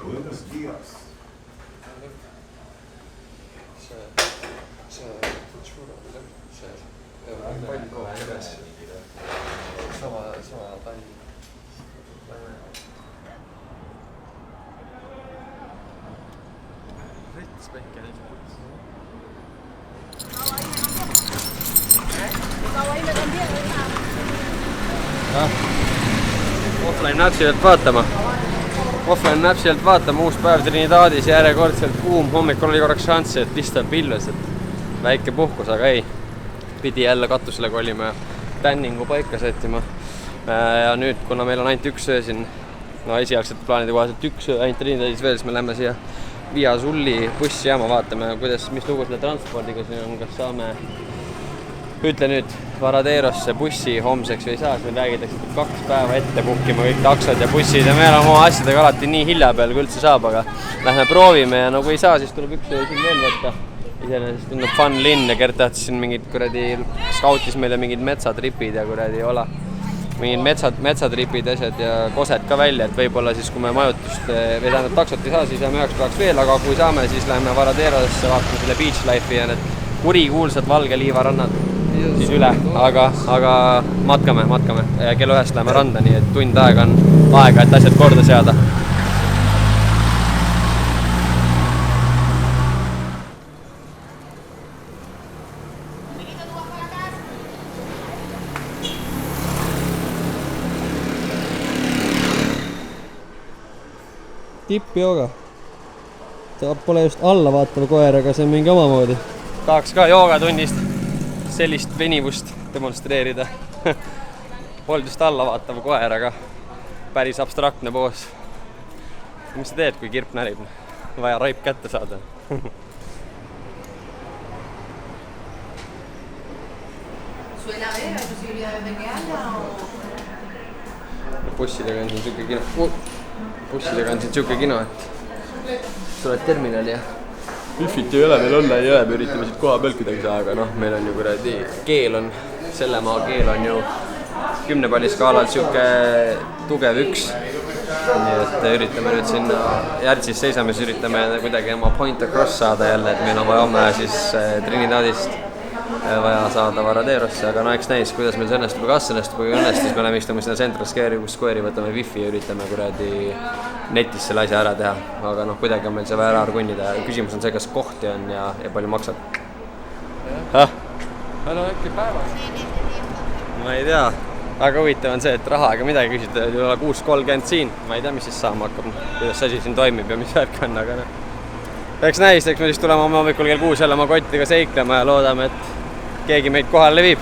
Buenos días. Offline Napsilt vaatama, uus päev Trinidadis, järjekordselt kuum, hommikul oli korraks šanssi, et pistan pillus, et väike puhkus, aga ei. Pidi jälle katusele kolima ja tänningu paika sättima. Ja nüüd, kuna meil on ainult üks öö siin, no esialgselt plaanide kohaselt üks öö ainult Trinidadis veel, siis me lähme siia Via Sulli bussijaama, vaatame, mis lugu selle transpordiga siin on, kas saame, ütle nüüd, Varaderosse bussi homseks või ei saa, siis meil räägitakse, et 2 päeva ette puhkima kõik taksod ja bussid ja me oleme oma asjadega alati nii hilja peal, kui üldse saab, aga lähme proovime ja no kui ei saa, siis tuleb üks öö siin veel võtta. Iseenesest tundub fun linn ja Gert tahtis siin mingid kuradi, skautis meile mingid metsatripid ja kuradi mingid metsatripid asjad ja kosed ka välja, et võib-olla siis, kui me majutust või tähendab taksot ei saa, siis jääme 9 päevaks veel, aga kui saame, siis läheme Varaderosse, vaatame selle beach life'i ja need kurikuulsad valge liivarannad siis üle, aga matkame. Kell 1 läheme randa, nii et tund aega on aega, et asjad korda seada. Tippjooga. Ta pole just alla vaatava koer, aga see on mingi omamoodi. Tahaks ka joogatunnist sellist venivust demonstreerida. Polnud just alla vaatava koer, aga päris abstraktne poos. Mis sa teed, kui kirp närib? Vaja raip kätte saada. Bussidega on siin siuke kino, et tuled terminali ja Wifi't ei ole, meil online ei ole, me üritame siit koha pealt kuidagi saa, aga noh, meil on ju kuradi keel on, selle maa keel on ju 10 palli skaalal siuke tugev 1. Nii et üritame nüüd sinna Järtsis seisame, siis üritame kuidagi oma point across saada jälle, et meil on vaja homme siis Trinidadist vaja saada Varaderosse, aga no eks näis, kuidas meil see õnnestub, kas õnnestub, kui õnnestus, me oleme istume sinna Central Square'i, võtame wifi ja üritame kuradi netis selle asja ära teha, aga noh, kuidagi on meil see vaja ära arkunnida ja küsimus on see, kas kohti on ja palju maksab. Meil on äkki päevas. Ma ei tea, väga huvitav on see, et raha ega midagi küsida, ei ole 6.30 siin, ma ei tea, mis siis saama hakkab, kuidas see asi siin toimib ja mis värk on, aga noh. Eks näis, eks me siis tuleme hommikul kell 6 jälle oma kottidega seiklema ja loodame, et keegi meid kohale viib.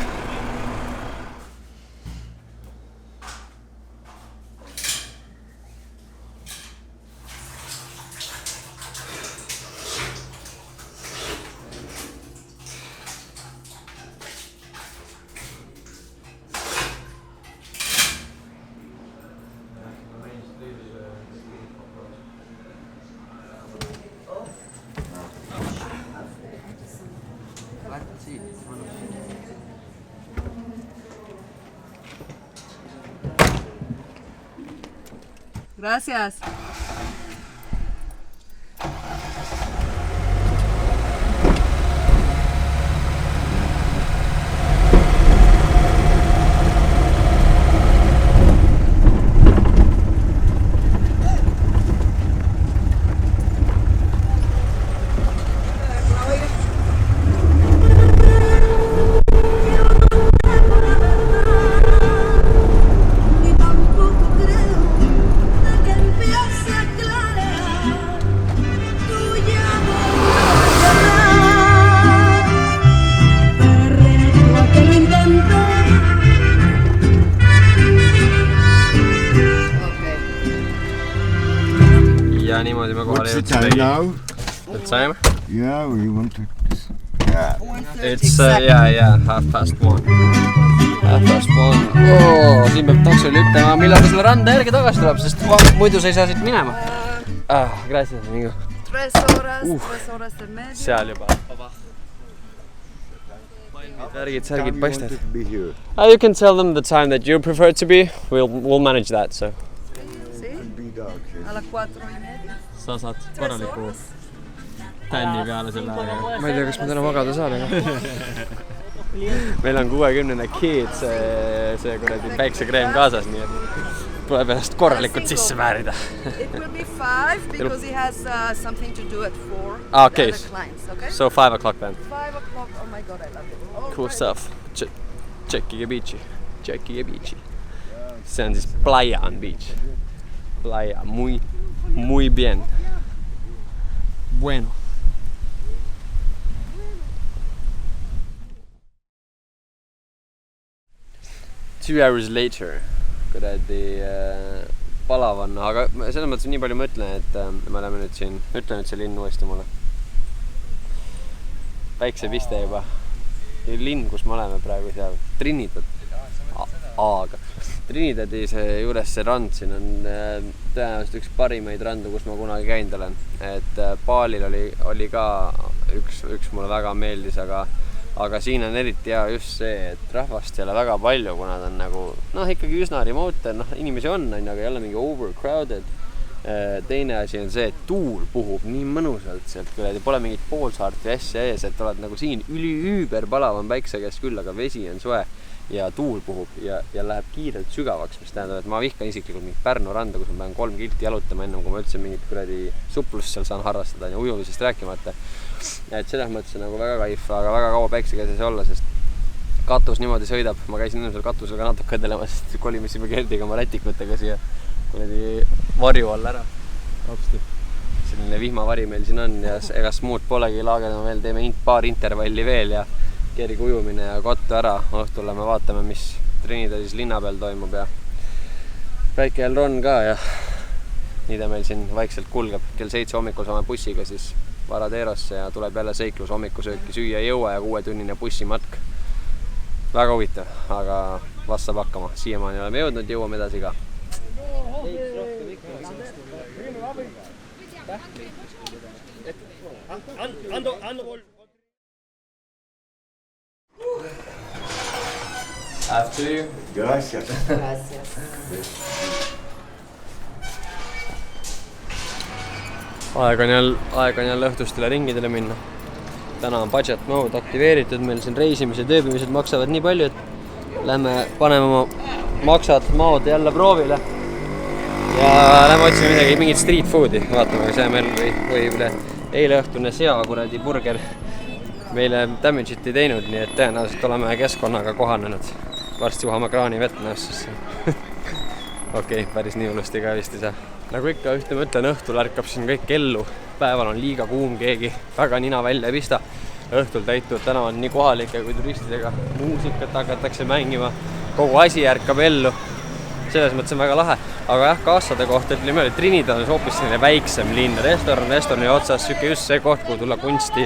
Gracias. What's the time now? The time? Yeah, we want to... It's, 1:30. 1:30. Siin peab taksole ütlema, millal selle randa järgi tagasi tuleb, sest muidu sa ei saa siit minema. Gracias, amigo. 3 horas del medio. Seal juba. Särgid paistad. You can tell them the time that you prefer to be. We'll manage that, so. Be Nii tahaks. Alla 4:30. Sa saad korraliku tänni peale selle aega. Ma ei tea, kas ma täna magada saan, aga meil on 60 kid see kuradi päiksekreem kaasas, nii et tuleb ennast korralikult sisse määrida. It will be 5 because he has something to do at 4. Okay. Okay? So 5 o'clock then. 5 o'clock. Oh my god, I love it. Oh, Cool stuff. Tšekki Beachi. See on siis Playa on beach. Playa, muy bien. Bueno. 2 hours later. Kuradi palav on, aga selles mõttes nii palju ma ütlen, et me oleme nüüd siin, ütlen nüüd see linn uuesti mulle. Väikse piste juba. Linn, kus me oleme praegu seal, Trinidad. Aga Trinidadi juures see rand siin on tõenäoliselt üks parimaid randu, kus ma kunagi käinud olen. Et Baalil oli ka üks mulle väga meeldis, aga siin on eriti hea just see, et rahvast ei ole väga palju, kuna ta on nagu, ikkagi üsna remote, inimesi on, aga ei ole mingi overcrowded. Teine asi on see, et tuul puhub nii mõnusalt sealt küll, pole mingit poolsaart või asja ees, et oled nagu siin üüberpalav on päikse käes küll, aga vesi on soe ja tuul puhub ja läheb kiirelt sügavaks, mis tähendab, et ma vihkan isiklikult mingit Pärnu randa, kus ma pean 3 kilti jalutama enne, kui ma üldse mingit kuradi suplust seal saan harrastada ja ujumisest rääkimata. Et selles mõttes on nagu väga kaif, aga väga kaua päikse käes ei saa olla, sest katus niimoodi sõidab. Ma käisin inimesel katusel ka natuke kõdelema, sest kolimisime Gerdiga oma rätikutega siia kuradi varju all ära. Selline vihmavari meil siin on ja ega muud polegi, laagedame veel, teeme paar intervalli veel ja kerge ujumine ja kottu ära. Õhtul lähme vaatame, mis Trinidadis linna peal toimub ja väike Elron ka ja nii ta meil siin vaikselt kulgeb. Kell 7 hommikul saame bussiga siis Varaderosse ja tuleb jälle seiklus, hommikusööki süüa ei jõua ja 6-tunnine bussimatk. Väga huvitav, aga vast saab hakkama. Siiamaani oleme jõudnud, jõuame edasi ka. After you. Gracias. Aeg on jälle õhtustele ringidele minna. Täna on budget mode aktiveeritud, meil siin reisimised ja ööbimised maksavad nii palju, et lähme paneme oma maksad maod jälle proovile ja lähme otsime mingit street foodi, vaatame, kas see meil või eile õhtune seakuradi burger meile damage'it ei teinud, nii et tõenäoliselt oleme keskkonnaga kohanenud. Varsti juhame kraani vett näossesse. Okei, päris nii hullusti ka vist ei saa. Nagu ikka ühte mõtlen, õhtul ärkab siin kõik ellu. Päeval on liiga kuum, keegi väga nina välja ei pista. Õhtul täituvad tänavad nii kohalike kui turistidega. Muusikat hakatakse mängima, kogu asi ärkab ellu. Selles mõttes on väga lahe. Aga jah, kassade kohta ütleme, et Trinidad on hoopis selline väiksem linn. Restorani otsas just see koht, kuhu tulla kunsti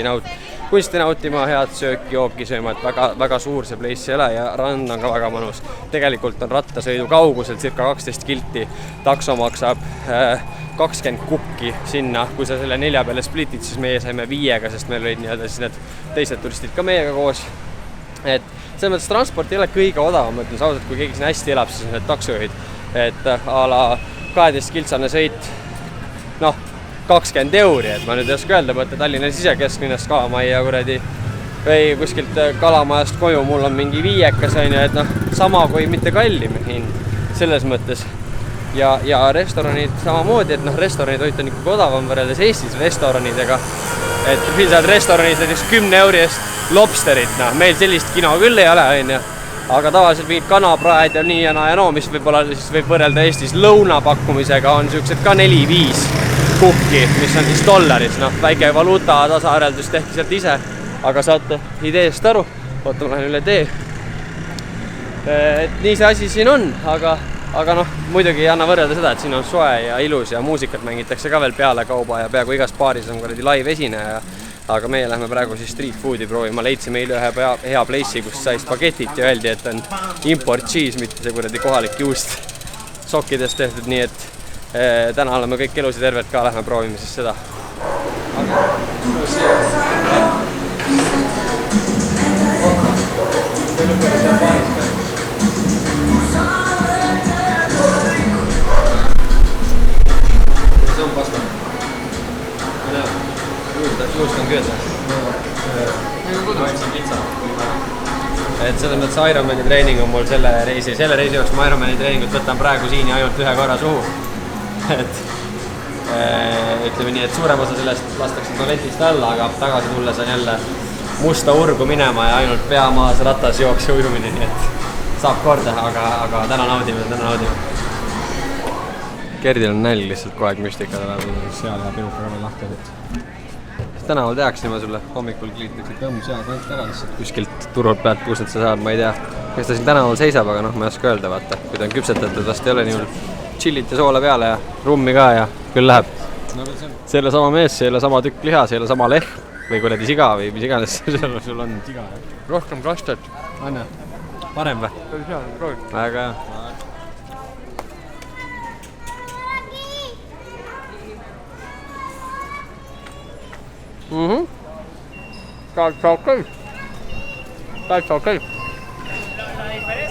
nautima, head sööki, joobki sööma, et väga suur see place ei ole ja rand on ka väga mõnus. Tegelikult on rattasõidu kaugusel circa 12 kilti. Takso maksab 20 kukki sinna, kui sa selle 4 peale splitid, siis meie saime 5-ga, sest meil olid nii-öelda siis need teised turistid ka meiega koos. Et selles mõttes transport ei ole kõige odavam, mõtlen ausalt, kui keegi siin hästi elab, siis need taksojuhid. Et a la 12-kiltsane sõit, 20 €, et ma nüüd ei oska öelda, mõtte Tallinna sisekesklinnast Kalamajja kuradi või kuskilt Kalamajast koju, mul on mingi 5-kas, et sama kui mitte kallim hind selles mõttes. Ja restoranid samamoodi, et restoranid toit on ikkagi odavam võrreldes Eestis restoranidega. Et meil saad restoranis näiteks 10 € eest lobsterit, meil sellist kino küll ei ole, aga tavaliselt mingid kanapraed ja nii ja no, mis võib-olla siis võib võrrelda Eestis lõunapakkumisega, on siuksed ka 4-5 kukki, mis on siis dollaris, väike valuuta tasaarveldus tehti sealt ise, aga saate ideest aru, oota, ma lähen üle tee. Et nii see asi siin on, aga muidugi ei anna võrrelda seda, et siin on soe ja ilus ja muusikat mängitakse ka veel peale kauba ja peaaegu igas baaris on live esineja. Aga meie lähme praegu siis street foodi proovima. Leidsime eile ühe hea place'i, kus sai spagetit ja öeldi, et on import cheese, mitte see kuradi kohalik juust sokkidest tehtud, nii et täna oleme kõik elus ja terved ka, lähme proovime siis seda. püüda. Ma võtsin pitsa. Et selles mõttes Ironmani treening on mul selle reisi jaoks ma Ironmani treeningut võtan praegu siin ja ainult ühe korra suhu. Et ütleme nii, et suurem osa sellest lastakse tualetist alla, aga tagasi tulles on jälle musta urgu minema ja ainult pea maas ratas jookse ujumine, nii et saab korda, aga täna naudime. Gerdil on nälg lihtsalt kogu aeg müstika tuleb. Seal ja pirukaga veel lahti. Tänaval tehakse niimoodi sulle hommikul kliitakse kõmm seal kant ära lihtsalt kuskilt turult pealt puustad sa saad, ma ei tea, kas ta siin tänaval seisab, aga noh, ma ei oska öelda, vaata. Kui ta on küpsetatud, vast ei ole nii hull. Chillit ja soola peale ja rummi ka ja küll läheb. Selle sama mees, selle sama tükk liha, selle sama lehm või kuradi siga või mis iganes sul on. Siga, jah. Rohkem kastet. Anna. Parem või? Väga hea. Täitsa okei.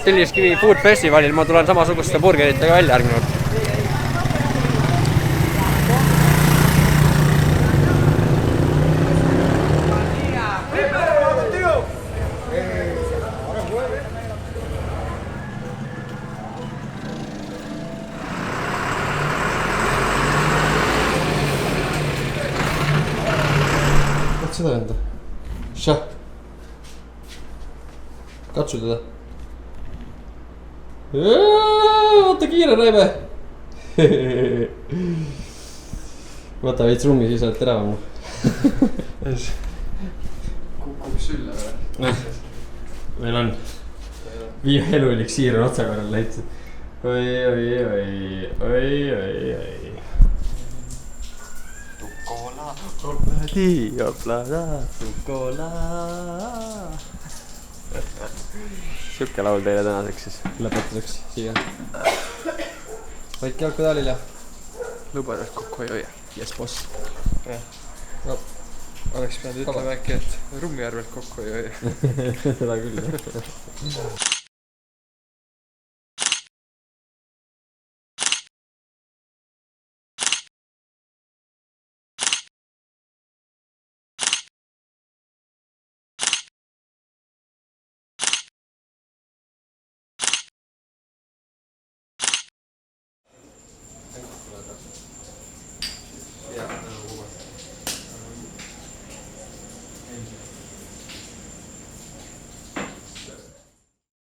Telliskivi Food Festivalil ma tulen samasuguste burgeritega välja järgmine kord. Seda enda. Šah. Katsu teda. Oota kiire Raive. Võta veits rummi, siis oled teravam. Kukub sülle või? Meil on viie elueliksiir on otsa korral läitud. Oi. Tukola. Siuke laul teile tänaseks siis. Lõpetuseks siia. Vaik jalku taalile. Lubades kokku ei hoia. Yes, boss. No, oleks pidanud ütlema äkki, et Rummijärvelt kokku ei hoia. Seda küll, jah.